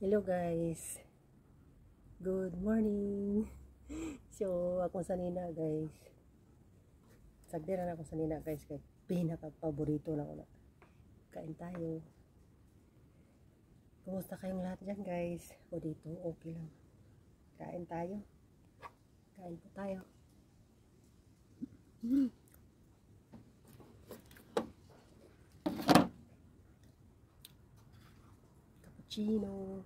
Hello guys, good morning. So akong sanina guys, sagdiran ako sanina guys, kay pinaka paborito na ko na. Kain tayo. Kumusta kayong lahat dyan guys? O dito okay lang. Kain tayo. Kain po tayo. Cappuccino.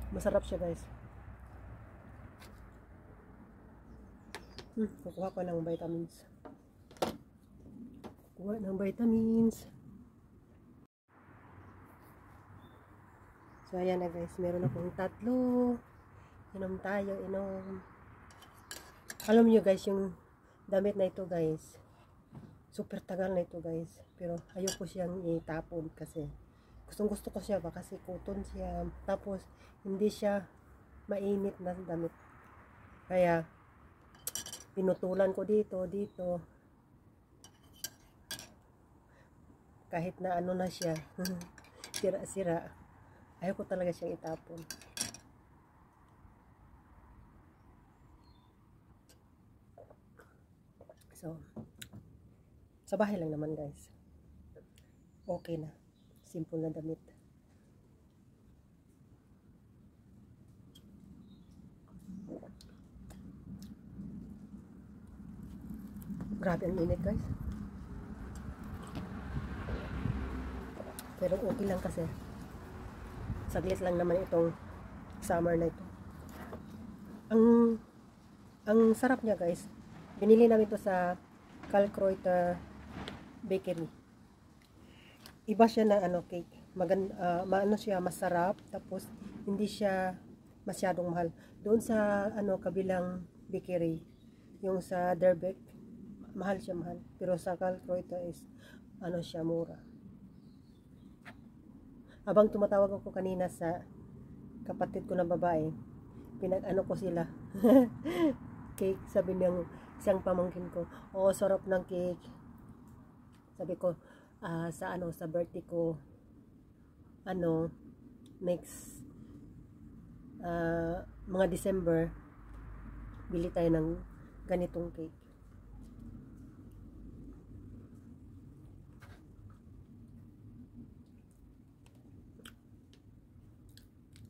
Masarap siya guys. Kukuha ko ng vitamins. Kuha ng vitamins. So ayan na guys, meron akong 3. Inom tayo, inom. Alam niyo guys, yung damit na ito guys, super tagal na ito guys. Pero ayoko siyang itapon kasi gustong gusto ko siya ba kasi cotton siya. Tapos hindi siya mainit na damit. Kaya pinutulan ko dito. Kahit na ano na siya, sira-sira. Ayoko talaga siyang itapon. So, sa bahay lang naman guys. Okay na. Simple na damit. Grabe ang init guys. Pero okay lang kasi saglit lang naman itong summer na ito. Ang sarap niya guys. Binili namin ito sa Calcroita Bakery. Iba siya na ano cake. Maano siya, masarap. Tapos hindi siya masyadong mahal. Doon sa ano kabilang bakery, yung sa Derbeck, mahal siya, mahal. Pero sa Calcroita is ano siya, mura. Habang tumatawag ako kanina sa kapatid ko na babae, pinag-ano ko sila. Cake, sabi niyang isang pamangkin ko, oo, sarap ng cake. Sabi ko, sa birthday ko, next mga December, bili tayo ng ganitong cake.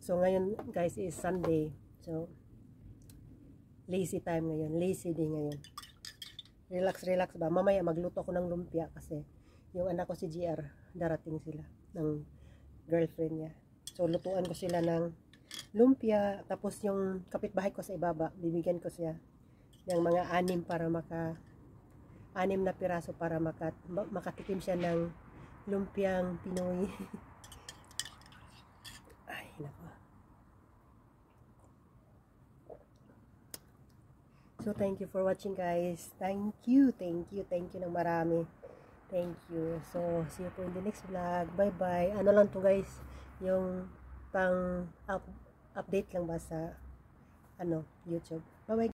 So ngayon guys is Sunday. So lazy time ngayon, lazy day ngayon. Relax ba. Mamaya magluto ako ng lumpia kasi yung anak ko si GR, darating sila ng girlfriend niya. So lutuan ko sila ng lumpia, tapos yung kapitbahay ko sa ibaba, bibigyan ko siya ng mga 6 para 6 na piraso para makatikim siya ng lumpiang Pinoy. Ay, nako. So, thank you for watching guys. Thank you ng marami. Thank you. So, see you po in the next vlog. Bye-bye. Ano lang to guys, yung pang update lang ba sa YouTube. Bye-bye.